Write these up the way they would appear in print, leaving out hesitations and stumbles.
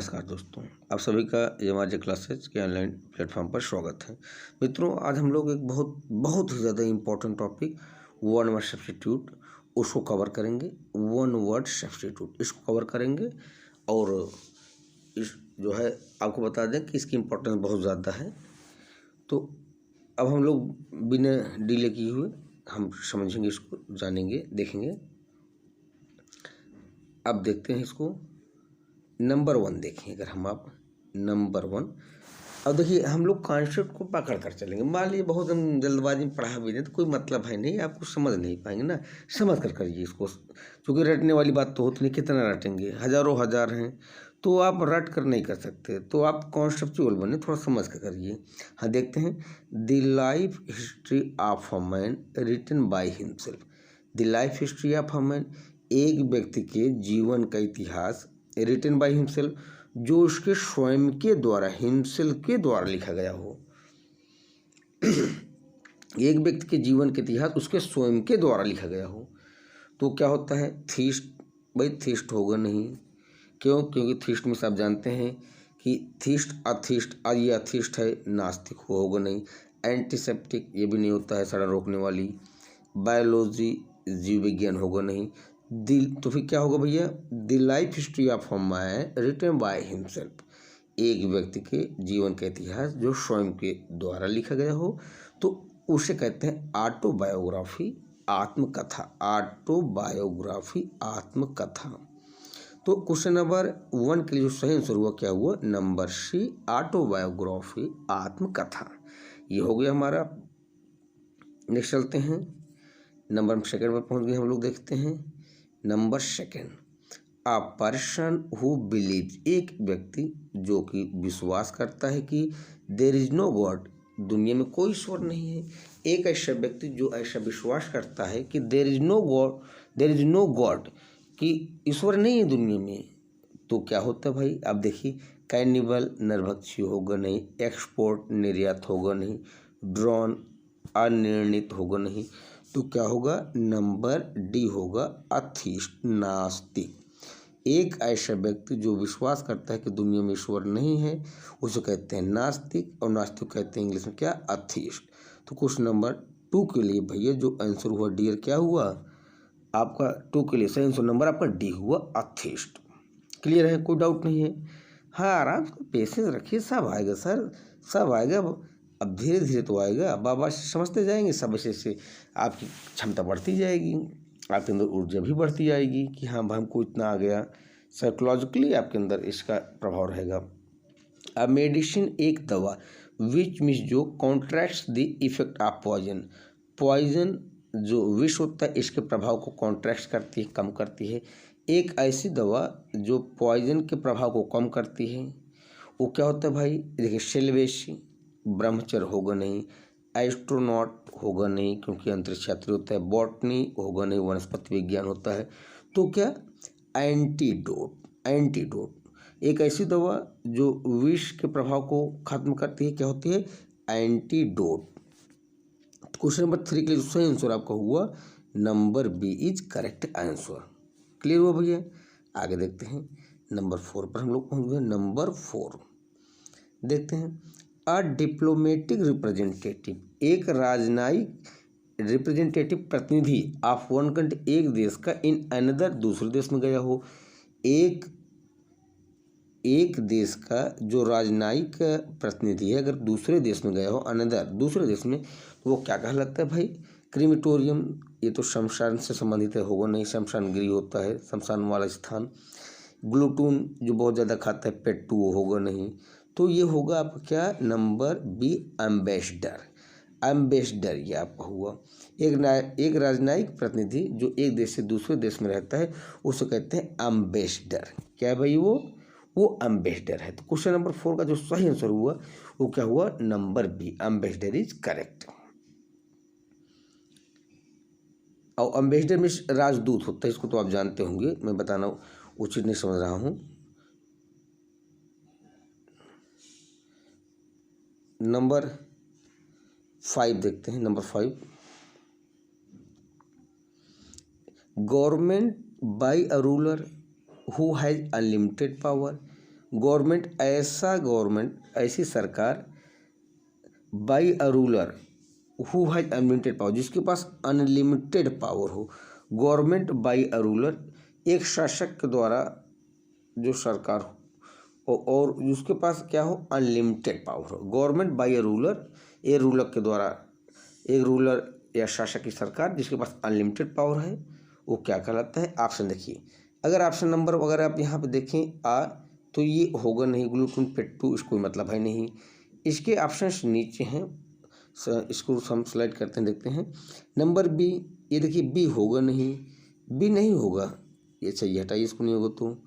नमस्कार दोस्तों, आप सभी का यमाजे क्लासेज के ऑनलाइन प्लेटफॉर्म पर स्वागत है। मित्रों, आज हम लोग एक बहुत ही ज़्यादा important topic one word substitute उसको कवर करेंगे। वन वर्ड सब्स्टिट्यूट इसको कवर करेंगे और इस जो है आपको बता दें कि इसकी इम्पोर्टेंस बहुत ज़्यादा है। तो अब हम लोग बिना डिले किए हुए हम समझेंगे, इसको जानेंगे, देखेंगे। अब देखते हैं इसको। नंबर 1 देखें, अगर हम आप नंबर 1 अब देखिए, हम लोग कॉन्सेप्ट को पकड़ कर चलेंगे। मान लीजिए बहुत हम जल्दबाजी में पढ़ा भी दें तो कोई मतलब है नहीं, आप कुछ समझ नहीं पाएंगे ना। समझ कर करिए इसको, क्योंकि रटने वाली बात तो होती नहीं। कितना रटेंगे, हज़ारों हज़ार हैं तो आप रट कर नहीं कर सकते। तो आप कॉन्सेप्चुअल बने, थोड़ा समझ कर करिए। हाँ, देखते हैं। The life history of a man written by himself. The life history of a man, एक व्यक्ति के जीवन का इतिहास, रिटन बाय हिमसेल्फ, जो उसके स्वयं के द्वारा, हिमसेल्फ के द्वारा लिखा गया हो। एक व्यक्ति के जीवन के इतिहास उसके स्वयं के द्वारा लिखा गया हो तो क्या होता है? थीस्ट। भाई थीस्ट होगा नहीं। क्यों? क्योंकि थीस्ट में सब जानते हैं कि थीस्ट अथीस्ट, ये अथीस्ट है, नास्तिक होगा नहीं। एंटीसेप्टिक, ये भी नहीं होता है, सड़न रोकने वाली। बायोलॉजी, जीव विज्ञान होगा नहीं। तो फिर क्या होगा भैया? The life history of a man written by himself, एक व्यक्ति के जीवन का इतिहास जो स्वयं के द्वारा लिखा गया हो तो उसे कहते हैं ऑटोबायोग्राफी, आत्मकथा। ऑटोबायोग्राफी, आत्मकथा। तो क्वेश्चन नंबर 1 के लिए जो सही आंसर हुआ, क्या हुआ? नंबर सी, ऑटोबायोग्राफी, आत्मकथा। ये हो गया हमारा। नेक्स्ट चलते हैं, नंबर 2 पर पहुंच गए हम लोग। देखते हैं number 2, a person who believes, एक व्यक्ति जो कि विश्वास करता है कि देयर इज नो गॉड, दुनिया में कोई ईश्वर नहीं है। एक ऐसा व्यक्ति जो ऐसा विश्वास करता है कि there is no God, there is no God, कि ईश्वर नहीं है दुनिया में, तो क्या होता है भाई? आप देखिए, कैनिबल, नरभक्षी होगा नहीं। एक्सपोर्ट, निर्यात होगा नहीं। ड्रोन, अनिर्णित होगा नहीं। तो क्या होगा? नंबर डी होगा, अथीस्ट, नास्तिक। एक ऐसा व्यक्ति जो विश्वास करता है कि दुनिया में ईश्वर नहीं है उसे कहते हैं नास्तिक, और नास्तिक कहते हैं इंग्लिश में क्या? अथीस्ट। तो क्वेश्चन नंबर 2 के लिए भैया जो आंसर हुआ डियर, क्या हुआ आपका? 2 के लिए सही आंसर नंबर आपका डी हुआ, अथीस्ट। क्लियर है? कोई डाउट नहीं है? हाँ, आराम से पेशेंस रखिए, सब आएगा सर, सब आएगा। अब धीरे धीरे तो आएगा, बाबा समझते जाएंगे, सब ऐसे आपकी क्षमता बढ़ती जाएगी, आपके अंदर ऊर्जा भी बढ़ती जाएगी कि हाँ भाई हमको इतना आ गया। साइकोलॉजिकली आपके अंदर इसका प्रभाव रहेगा। अब मेडिसिन, एक दवा, विच मीन्स जो contracts the effect of poison, poison जो विष होता है इसके प्रभाव को कॉन्ट्रैक्ट करती है, कम करती है। एक ऐसी दवा जो पॉइजन के प्रभाव को कम करती है, वो क्या होता है भाई? देखिए, सेल्वेसी, ब्रह्मचर्य होगा नहीं। एस्ट्रोनॉट होगा नहीं, क्योंकि अंतरिक्ष यात्री होता है। बॉटनी होगा नहीं, वनस्पति विज्ञान होता है। तो क्या? एंटीडोट, एंटीडोट, एक ऐसी दवा जो विष के प्रभाव को खत्म करती है, क्या होती है? एंटीडोट। क्वेश्चन नंबर 3 के लिए जो सही आंसर आपका हुआ, number B is correct answer. Clear हुआ भैया? आगे देखते हैं, नंबर 4 पर हम लोग पहुंच गए। नंबर 4 देखते हैं, अ डिप्लोमेटिक रिप्रेजेंटेटिव, एक राजनयिक रिप्रेजेंटेटिव, प्रतिनिधि ऑफ वन कंट्री, एक देश का, इन अनदर, दूसरे देश में गया हो। एक देश का जो राजनयिक प्रतिनिधि है अगर दूसरे देश में गया हो, अनदर, दूसरे देश में, तो वो क्या कहलाता है भाई? क्रीमेटोरियम, ये तो शमशान से संबंधित होगा नहीं, शमशान गृह होता है, शमशान वाला स्थान। ग्लूटून, जो बहुत ज़्यादा खाता है, पेट्टू, वो होगा नहीं। तो ये होगा आपका क्या? Number B, ambassador. एम्बेसडर ये आपका हुआ। एक राजनयिक प्रतिनिधि जो एक देश से दूसरे देश में रहता है उसे कहते हैं एम्बेसडर। क्या है भाई? वो एम्बेसडर है। तो क्वेश्चन नंबर 4 का जो सही आंसर हुआ वो क्या हुआ? Number B, ambassador is correct. और एम्बेसडर में राजदूत होता है, इसको तो आप जानते होंगे, मैं बताना उचित नहीं समझ रहा हूँ। नंबर 5 देखते हैं। Number 5, government by a ruler who has unlimited power, government ऐसी सरकार by a ruler who has unlimited power, जिसके पास अनलिमिटेड पावर हो। गवर्नमेंट बाई अ रूलर, एक शासक के द्वारा जो सरकार हो और जिसके पास क्या हो, अनलिमिटेड पावर हो। Government by a ruler, A ruler के द्वारा, एक रूलर या शासक की सरकार जिसके पास अनलिमिटेड पावर है, वो क्या कहलाता है। ऑप्शन देखिए, अगर ऑप्शन नंबर वगैरह आप यहाँ पे देखें आ, तो ये होगा नहीं, ग्लूटन पेट्टू, इसको मतलब है नहीं। इसके ऑप्शंस नीचे हैं, इसको हम स्लाइड करते हैं, देखते हैं। नंबर बी, ये देखिए बी होगा नहीं, बी नहीं होगा, ये चाहिए हटाइए, इसको नहीं होगा तो।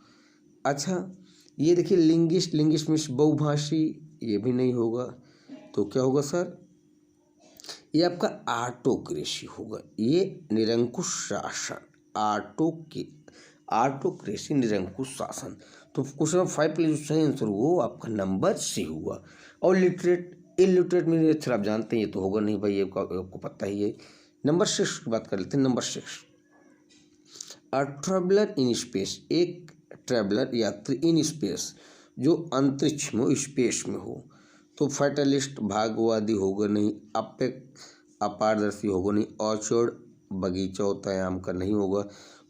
अच्छा, ये देखिए लिंगिस्ट मीन्स बहुभाषी, ये भी नहीं होगा, तो क्या होगा सर, ये आपका ऑटोक्रेसी होगा, ये निरंकुश शासन, ऑटोक्रेसी निरंकुश शासन। तो क्वेश्चन नंबर 5 के लिए जो सही आंसर हुआ वो आपका नंबर सी हुआ। और इलिटरेट मीन्स आप जानते हैं, ये तो होगा नहीं भाई, ये आपको पता ही है। नंबर 6 की बात कर लेते हैं। Number 6, a traveller in space, एक ट्रेवलर यात्री इन स्पेस, जो अंतरिक्ष में, स्पेस में हो। तो फैटलिस्ट भागवादी होगा नहीं, अपारदर्शी होगा नहीं, ऑर्चर्ड बगीचा होता है आम का, नहीं होगा,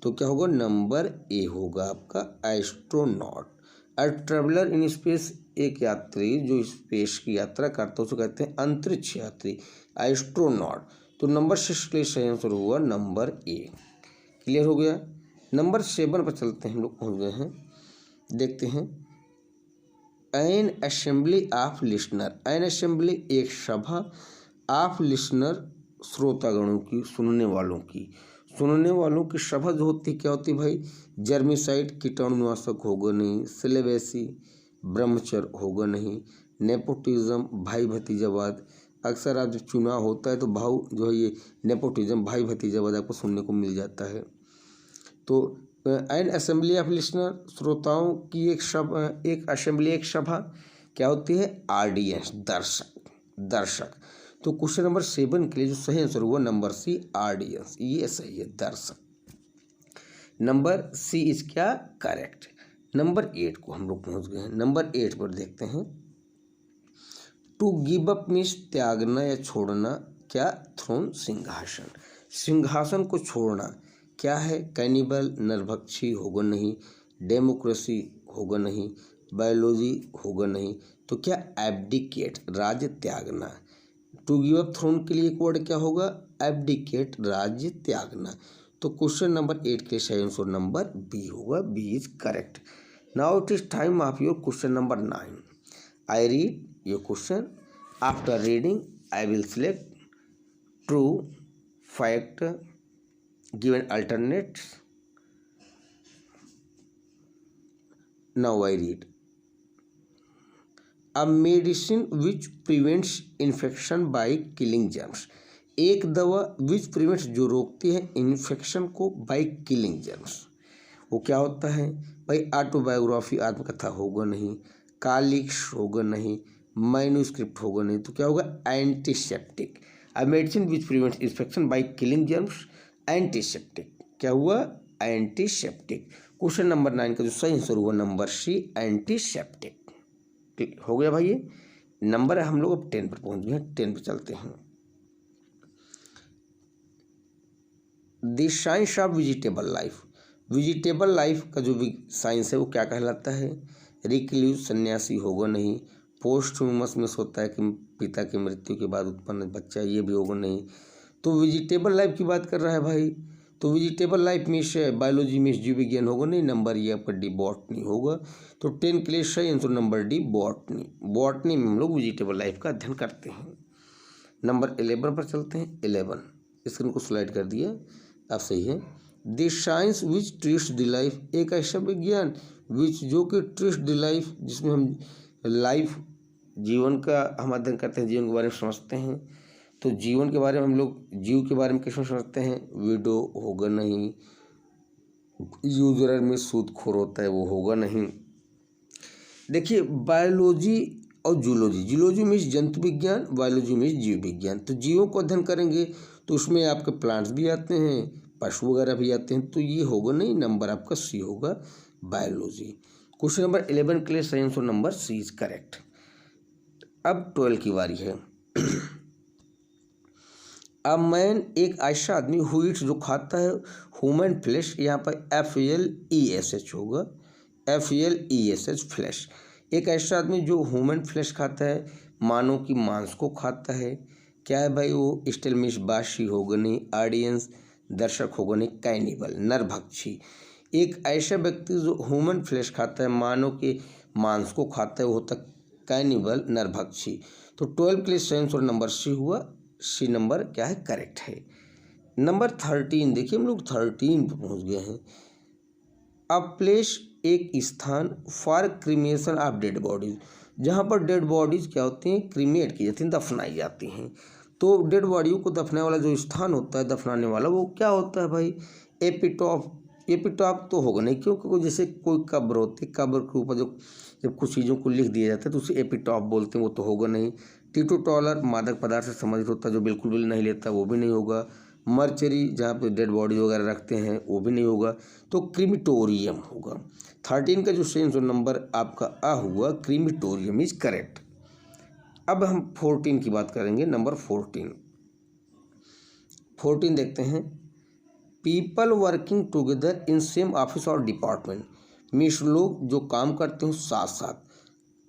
तो क्या होगा, नंबर ए होगा आपका astronaut. A traveller in space, एक यात्री जो स्पेस की यात्रा करता है उसे कहते हैं अंतरिक्ष यात्री, एस्ट्रोनॉट। तो नंबर 6 के लिए सही आंसर हुआ नंबर ए। क्लियर हो गया। नंबर 7 पर चलते हैं, हम लोग पहुँच गए हैं, देखते हैं। N assembly of listener, N assembly एक सभा, ऑफ लिसनर श्रोतागणों की, सुनने वालों की सभा जो होती क्या होती भाई, जर्मिसाइड कीटाणुनाशक होगा नहीं, सिलेबेसी ब्रह्मचर्य होगा नहीं, नेपोटिज्म भाई भतीजावाद, अक्सर आप जब चुनाव होता है तो भाव जो है ये नेपोटिज्म भाई भतीजावाद आपको सुनने को मिल जाता है। तो एन असेंबली ऑफ लिसनर, श्रोताओं की एक असेंबली, एक सभा क्या होती है, ऑडियंस, दर्शक। तो क्वेश्चन नंबर 7 के लिए जो सही आंसर हुआ नंबर सी, ऑडियंस, ये सही है, दर्शक। नंबर सी इज क्या करेक्ट। नंबर 8 को हम लोग पहुंच गए हैं। नंबर 8 पर देखते हैं। टू गिव अप मीन्स त्यागना या छोड़ना, क्या, थ्रोन सिंहासन को छोड़ना क्या है, कैनिबल नरभक्षी होगा नहीं, डेमोक्रेसी होगा नहीं, बायोलॉजी होगा नहीं, तो क्या एब्डिकेट राज्य त्यागना। टू गिव अप थ्रोन के लिए एक वर्ड क्या होगा, एब्डिकेट राज्य त्यागना। तो क्वेश्चन नंबर 8 के सही आंसर नंबर बी होगा, B is correct. Now it is time of your question number 9। I read your question, after reading I will select true, fact, given alternates. Now I read. A medicine which prevents infection by killing germs. एक दवा which prevents, जो रोकती है infection को by killing germs, वो क्या होता है भाई, ऑटोबायोग्राफी आत्मकथा होगा नहीं, कालिक्स होगा नहीं, मैन्यूस्क्रिप्ट होगा नहीं, तो क्या होगा, antiseptic. A medicine which prevents infection by killing germs, antiseptic, क्या हुआ, एंटीसेप्टिक। क्वेश्चन नंबर 9 का जो सही आंसर हुआ नंबर सी, एंटीसेप्टिक। हो गया भाई, ये नंबर है, हम लोग अब 10 पर पहुंच गए हैं। 10 पर चलते हैं। The science of vegetable life का जो साइंस है वो क्या कहलाता है, रिक्लूज सन्यासी होगा नहीं, पोस्टह्यूमस होता है कि पिता की मृत्यु के बाद उत्पन्न बच्चा, ये भी होगा नहीं। तो वेजिटेबल लाइफ की बात कर रहा है भाई, तो वेजिटेबल लाइफ में से बायोलॉजी में जीव विज्ञान होगा नहीं, नंबर ये आपका डी, बॉटनी होगा। तो 10 के लिए सही आंसर नंबर डी, बॉटनी में हम लोग वेजिटेबल लाइफ का अध्ययन करते हैं। नंबर 11 पर चलते हैं। 11 स्क्रीन को स्लाइड कर दिया, अब सही है। The science which treats the life, एक ऐसा विज्ञान विच, जो कि ट्रीट्स द लाइफ, जिसमें हम लाइफ, जीवन का हम अध्ययन करते हैं, जीवन के बारे में समझते हैं। तो जीवन के बारे में हम लोग जीव के बारे में कैसे समझते हैं, विडो होगा नहीं, यूजरर में सूदखोर होता है वो होगा नहीं। देखिए बायोलॉजी और जूलॉजी मीन्स जंतु विज्ञान, बायोलॉजी मीन्स जीव विज्ञान। तो जीवों को अध्ययन करेंगे तो उसमें आपके प्लांट्स भी आते हैं, पशु वगैरह भी आते हैं, तो ये होगा नहीं, नंबर आपका सी होगा, बायोलॉजी। क्वेश्चन नंबर 11 के लिए सही answer number C is correct. अब 12 की बारी है। अब मैन एक ऐसा आदमी हु ईट्स जो खाता है ह्यूमन फ्लैश, यहाँ पर FLESH होगा, FLESH फ्लैश। एक ऐसा आदमी जो ह्यूमन फ्लैश खाता है, मानव की मांस को खाता है, क्या है भाई वो? स्टेलमिश बाशी होगा नहीं, ऑडियंस दर्शक होगा नहीं, कैनिबल नरभक्षी। एक ऐसा व्यक्ति जो ह्यूमन फ्लैश खाता है, मानव के मांस को खाता है, वो होता कैनिबल नरभक्षी। तो 12 के लिए सही आंसर नंबर सी हुआ, सी नंबर क्या है? करेक्ट है। नंबर 13 देखिए, हम लोग 13 पे पहुंच गए हैं। अ प्लेस एक स्थान for cremation of dead bodies, जहाँ पर डेड बॉडीज क्या होती हैं? क्रीमेट की जाती हैं, दफनाई जाती हैं। तो डेड बॉडियों को दफनाने वाला जो स्थान होता है, दफनाने वाला, वो क्या होता है भाई? एपिटॉफ। एपिटॉफ तो होगा नहीं, क्योंकि जैसे कोई कब्र होती है, कब्र के ऊपर जो जब कुछ चीज़ों को लिख दिया जाता है तो उसे एपिटॉफ बोलते हैं, वो तो होगा नहीं। टीटोटॉलर मादक पदार्थ से संबंधित होता है, जो बिल्कुल भी नहीं लेता, वो भी नहीं होगा। मर्चरी जहाँ पे डेड बॉडी वगैरह रखते हैं, वो भी नहीं होगा। तो क्रीमिटोरियम होगा। 13 का जो सही आंसर नंबर आपका आ हुआ, क्रीमिटोरियम इज करेक्ट। अब हम 14 की बात करेंगे, नंबर 14 देखते हैं। People working together in same office और डिपार्टमेंट, मीन्स लोग जो काम करते हो साथ साथ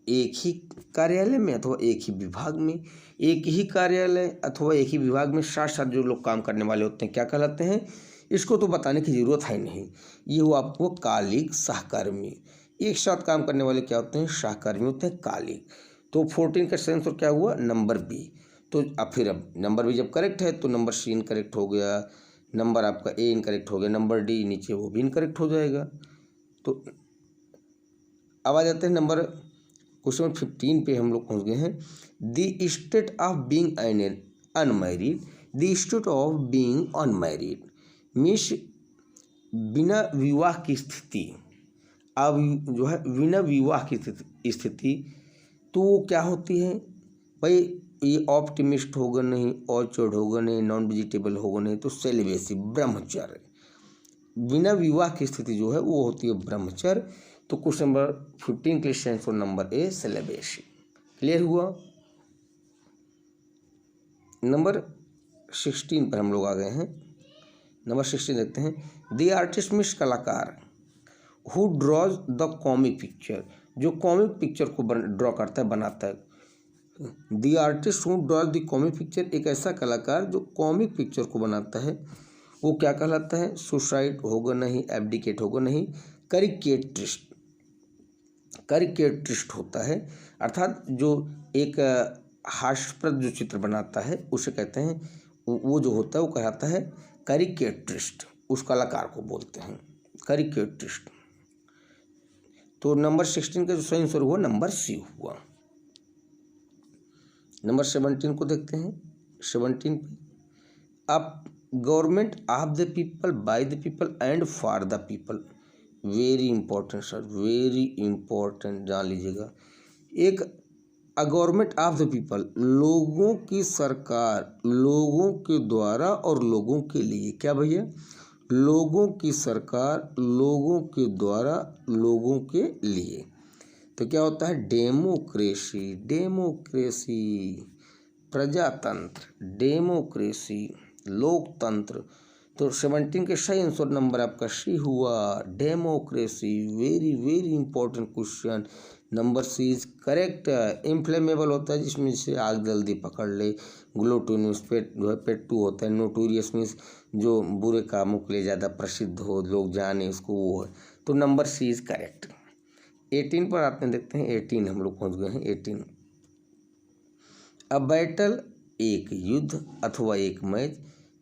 एक ही कार्यालय में अथवा एक ही विभाग में, एक ही कार्यालय अथवा एक ही विभाग में साथ साथ जो लोग काम करने वाले होते हैं, क्या कहलाते हैं? इसको तो बताने की ज़रूरत है नहीं, ये हुआ आपको कालिक, सहकर्मी। एक साथ काम करने वाले क्या होते हैं? सहकर्मी होते हैं, कालिक। तो 14 का सही आंसर क्या हुआ? Number B. तो अब नंबर बी जब करेक्ट है तो नंबर सी इनकरेक्ट हो गया, नंबर आपका ए इनकरेक्ट हो गया, नंबर डी नीचे वो भी इनकरेक्ट हो जाएगा। तो अब आ जाते हैं नंबर क्वेश्चन 15 पे हम लोग पहुँच गए हैं। The state of being unmarried, the state of being unmarried means बिना विवाह की स्थिति। अब जो है बिना विवाह की स्थिति तो वो क्या होती है भाई? ये ऑप्टिमिस्ट होगा नहीं, ऑर्चर्ड होगा नहीं, नॉन वेजिटेबल होगा नहीं, तो सेलिबेसी, ब्रह्मचर्य। बिना विवाह की स्थिति जो है वो होती है ब्रह्मचर्य। तो क्वेश्चन नंबर 15 के लिए answer number A, celibacy. Clear हुआ? नंबर 16 पर हम लोग आ गए हैं। नंबर 16 देखते हैं। द आर्टिस्ट मीन्स कलाकार, who draws the comic picture, जो कॉमिक पिक्चर को ड्रॉ करता है, बनाता है। The artist who draws the comic picture, एक ऐसा कलाकार जो कॉमिक पिक्चर को बनाता है, वो क्या कहलाता है? सुसाइड होगा नहीं, एब्डिकेट होगा नहीं, करिकेट्रिस्ट। करिकेट्रिस्ट होता है, अर्थात जो एक हास्यप्रद जो चित्र बनाता है उसे कहते हैं, वो जो होता है वो कहलाता है करिकेट्रिस्ट। उस कलाकार को बोलते हैं करिकेट्रिस्ट। तो नंबर 16 का जो सही आंसर हुआ नंबर सी हुआ। नंबर 17 को देखते हैं। 17 पे अब government of the people, by the people and for the people, very important sir, very important, जान लीजिएगा। एक गवर्नमेंट ऑफ द पीपल, लोगों की सरकार, लोगों के द्वारा और लोगों के लिए। क्या भैया? लोगों की सरकार, लोगों के द्वारा, लोगों के लिए। तो क्या होता है? डेमोक्रेसी, डेमोक्रेसी, प्रजातंत्र, डेमोक्रेसी, लोकतंत्र। तो 17 के सही आंसर नंबर आपका सी हुआ, democracy. Very very important question, number C is correct. Inflammable होता है जिसमें से आग जल्दी पकड़ ले। ग्लूटोनियस पेट जो है पेट्टू होता है। नोटोरियस मीन्स जो बुरे कामों के लिए ज़्यादा प्रसिद्ध हो, लोग जाने उसको, वो है। तो नंबर सी इज करेक्ट। 18 पर आते हैं, देखते हैं 18 हम लोग पहुँच गए हैं। 18 अ बैटल, एक युद्ध अथवा एक मैच,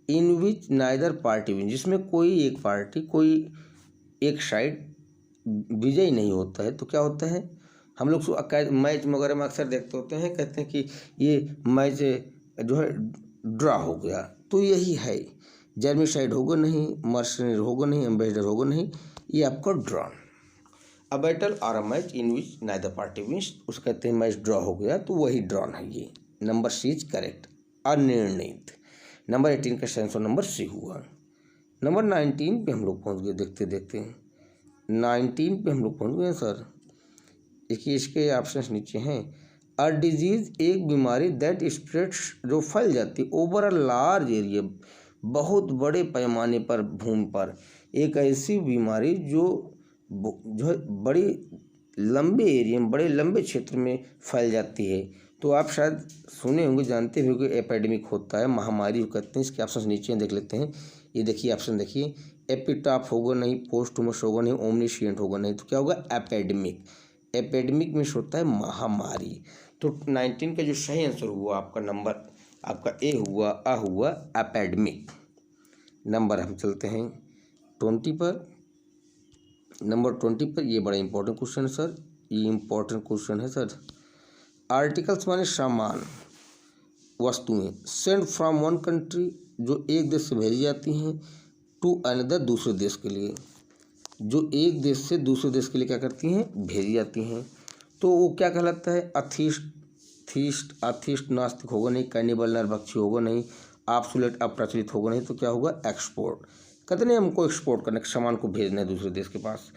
इन विच नाइदर पार्टी विन, जिसमें कोई एक पार्टी, कोई एक साइड विजयी नहीं होता है। तो क्या होता है? हम लोग मैच वगैरह में अक्सर देखते होते हैं, कहते हैं कि ये मैच जो है ड्रा हो गया, तो यही है। जर्मी साइड होगा नहीं, मर्सनरी होगा नहीं, एम्बेसडर होगा नहीं, ये आपका ड्रॉ। अ बैटल और a match in which neither party wins, उसे कहते हैं मैच ड्रॉ हो गया, तो वही ड्रॉन है। ये नंबर सी इज करेक्ट, अनिर्णित। नंबर 18 का आंसर नंबर सी हुआ। नंबर 19 पे हम लोग पहुंच गए, देखते देखते 19 पे हम लोग पहुंच गए सर। देखिए इसके ऑप्शंस नीचे हैं। अ डिजीज़ एक बीमारी दैट स्प्रेड्स जो फैल जाती ओवर अ लार्ज एरिया, बहुत बड़े पैमाने पर भूमि पर, एक ऐसी बीमारी जो है बड़ी लंबे एरिया में, बड़े लंबे क्षेत्र में फैल जाती है। तो आप शायद सुने होंगे, जानते भी होंगे, एपिडेमिक होता है, महामारी कहते हैं। इसके ऑप्शन नीचे देख लेते हैं। ये देखिए ऑप्शन देखिए, एपिटाफ होगा नहीं, पोस्टह्यूमस होगा नहीं, ओमनिशिएंट होगा नहीं, तो क्या होगा एपिडेमिक। एपिडेमिक में होता है महामारी। तो 19 का जो सही आंसर हुआ आपका नंबर, आपका ए हुआ, हुआ एपिडेमिक। नंबर हम चलते हैं 20 पर। नंबर 20 पर ये बड़ा इंपॉर्टेंट क्वेश्चन है सर, ये इंपॉर्टेंट क्वेश्चन है सर। आर्टिकल्स माने सामान, वस्तुएं, सेंड फ्रॉम वन कंट्री जो एक देश से भेजी जाती हैं, टू अनदर दूसरे देश के लिए, जो एक देश से दूसरे देश के लिए क्या करती हैं, भेजी जाती हैं। तो वो क्या कहलाता है, अथिस्ट नास्तिक होगा नहीं, कैनिबल नरभक्षी होगा नहीं, ऑब्सोलेट अप्रचलित होगा नहीं, तो क्या होगा एक्सपोर्ट। कहते नहीं हमको एक्सपोर्ट करना, सामान को भेजना है दूसरे देश के पास,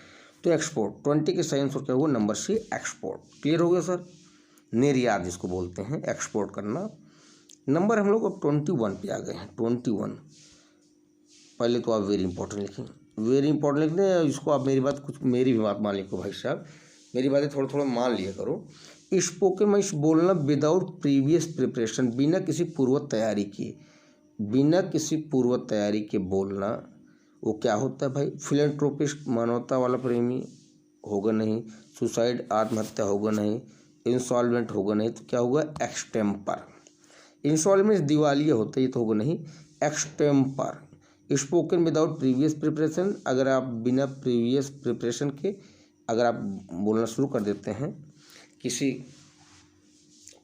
तो एक्सपोर्ट। 20 के सही आंसर क्या होगा, नंबर सी एक्सपोर्ट। क्लियर हो गया सर, निर्यात जिसको बोलते हैं, एक्सपोर्ट करना। नंबर हम लोग अब 21 पे आ गए हैं। 21 पहले तो आप वेरी इंपॉर्टेंट लिखें, वेरी इंपॉर्टेंट लिख दें। इसको आप मेरी भी बात मान लिखो भाई साहब, मेरी बातें थोड़ा थोड़ा मान लिया करो। स्पोकन में बोलना विदाउट प्रीवियस प्रिपरेशन, बिना किसी पूर्व तैयारी के, बिना किसी पूर्व तैयारी के बोलना, वो क्या होता है भाई, फिलेंट्रोपिस्ट मानवता वाला प्रेमी होगा नहीं, सुसाइड आत्महत्या होगा नहीं, इंसॉल्वेंट होगा नहीं, तो क्या होगा एक्सटेम्पर। इंसॉल्वेंट दिवालिया होता है, ये तो होगा नहीं, extempore. Spoken without previous preparation, अगर आप बिना प्रीवियस प्रिपरेशन के अगर आप बोलना शुरू कर देते हैं किसी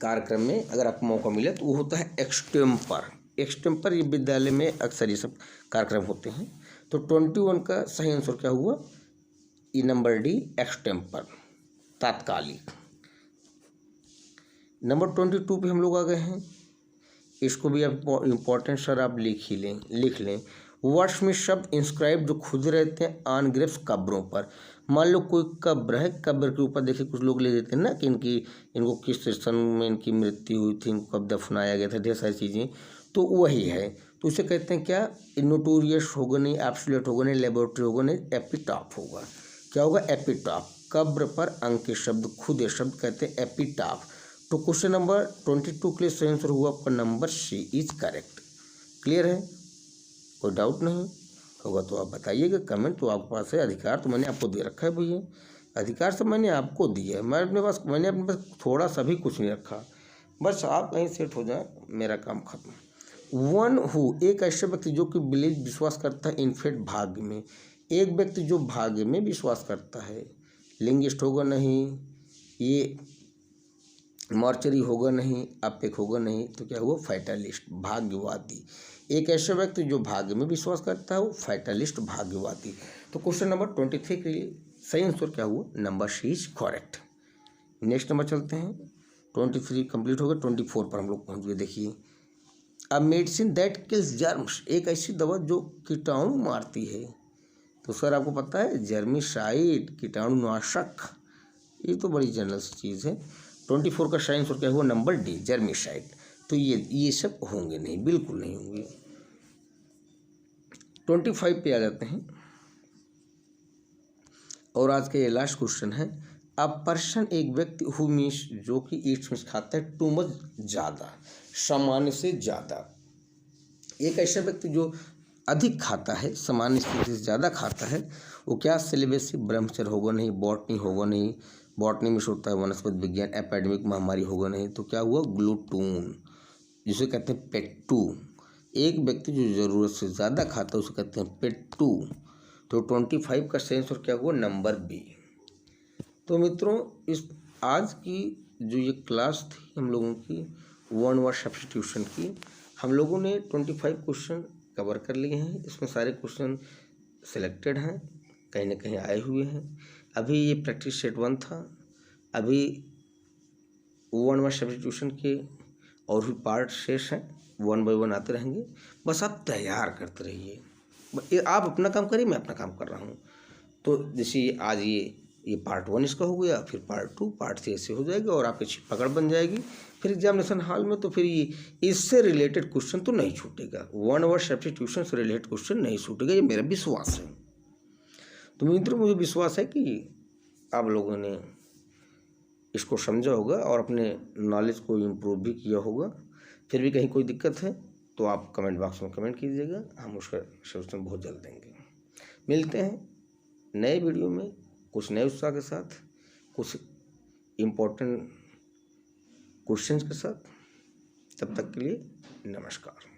कार्यक्रम में, अगर आपको मौका मिले, तो वो होता है एक्सटेम्पर। एक्सटेम्पर ये विद्यालय में अक्सर ये सब कार्यक्रम होते हैं। तो 21 का सही आंसर क्या हुआ, ई नंबर डी एक्सटेम्पर, तात्कालिक। नंबर 22 पे हम लोग आ गए हैं। इसको भी आप इम्पोर्टेंट सर आप लिख लें। वर्ड्स में शब्द इंस्क्राइब जो खुद रहते हैं ऑन ग्रेव्स, कब्रों पर। मान लो कोई कब्र है, कब्र के ऊपर देखिए कुछ लोग ले देते हैं ना कि इनको किस सन में इनकी मृत्यु हुई थी, इनको कब दफनाया गया था, ढेर सारी चीज़ें, तो वही है। तो उसे कहते हैं क्या, नोटोरियस होगा नहीं, एब्सोल्यूट होगा नहीं, लेबोरेटरी होगा नहीं, एपिटाफ होगा। क्या होगा एपिटाफ, कब्र पर अंकित शब्द, खुद शब्द कहते हैं एपिटाफ। तो क्वेश्चन नंबर 22 के लिए सही आंसर हुआ आपका number C is correct. Clear है, कोई डाउट नहीं होगा तो आप बताइएगा कमेंट। तो आपके पास है अधिकार, तो मैंने आपको दे रखा है भैया, अधिकार सब मैंने आपको दिया है। मैंने अपने पास थोड़ा सा भी कुछ नहीं रखा, बस आप कहीं सेट हो जाए, मेरा काम खत्म। वन हु, एक ऐसा व्यक्ति जो कि बिलीव विश्वास करता है इन फेट, भाग्य में। एक व्यक्ति जो भाग्य में विश्वास करता है, लिंगिस्ट होगा नहीं, ये मॉर्चरी होगा नहीं, अपेक होगा नहीं, तो क्या हुआ फैटलिस्ट, भाग्यवादी। एक ऐसा व्यक्ति जो भाग्य में विश्वास करता है वो फैटलिस्ट, भाग्यवादी। तो क्वेश्चन नंबर 23 के लिए सही आंसर क्या हुआ, number C is correct. Next number चलते हैं, 23 कंप्लीट हो गया, 24 पर हम लोग पहुँच गए। देखिए, a medicine that kills germs, एक ऐसी दवा जो कीटाणु मारती है। तो सर आपको पता है जर्मिसाइड, कीटाणुनाशक, ये तो बड़ी जनरल चीज़ है। 24 का सही आंसर क्या हुआ, नंबर डी जर्मिसाइड। तो ये सब होंगे नहीं, बिल्कुल नहीं होंगे। 25 पे आ जाते हैं और आज का ये लास्ट क्वेश्चन है। अ पर्सन, एक व्यक्ति, हु मीन्स जो कि ईट्स मीन्स खाता है, टू मच ज़्यादा, सामान्य से ज़्यादा। एक ऐसा व्यक्ति जो अधिक खाता है, सामान्य स्थिति से ज़्यादा खाता है, वो क्या सिलेबस से ब्रह्मचर्य होगा नहीं, बॉटनी होगा नहीं, बॉटनी में होता है वनस्पति विज्ञान, एपिडेमिक महामारी होगा नहीं, तो क्या हुआ ग्लूटून, जिसे कहते हैं पेट्टू। एक व्यक्ति जो ज़रूरत से ज़्यादा खाता है उसे कहते हैं पेट्टू। तो 25 का सही आंसर क्या हुआ, नंबर बी। तो मित्रों, इस आज की जो ये क्लास थी हम लोगों की वन वर्ड सब्स्टिट्यूशन की, हम लोगों ने 25 क्वेश्चन कवर कर लिए हैं। इसमें सारे क्वेश्चन सिलेक्टेड हैं, कहीं ना कहीं आए हुए हैं। अभी ये प्रैक्टिस सेट 1 था, अभी वन वर्ड सब्स्टिट्यूशन के और भी पार्ट शेष हैं, 1 बाय 1 आते रहेंगे। बस आप तैयार करते रहिए, आप अपना काम करिए, मैं अपना काम कर रहा हूँ। तो जैसे आज ये ये पार्ट 1 इसका हो गया, फिर पार्ट 2, पार्ट 3 ऐसे हो जाएगा और आपकी पकड़ बन जाएगी। फिर एग्जामिनेशन हॉल में तो फिर ये इससे रिलेटेड क्वेश्चन तो नहीं छूटेगा, 1 वर्ड सब्स्टिट्यूशन से रिलेटेड क्वेश्चन नहीं छूटेगा, ये मेरा विश्वास है। तो मित्रों, मुझे विश्वास है कि आप लोगों ने इसको समझा होगा और अपने नॉलेज को इम्प्रूव भी किया होगा। फिर भी कहीं कोई दिक्कत है तो आप कमेंट बॉक्स में कमेंट कीजिएगा, हम उसका सॉल्यूशन बहुत जल्द देंगे। मिलते हैं नए वीडियो में कुछ नए उत्साह के साथ, कुछ इम्पोर्टेंट क्वेश्चंस के साथ। तब तक के लिए नमस्कार।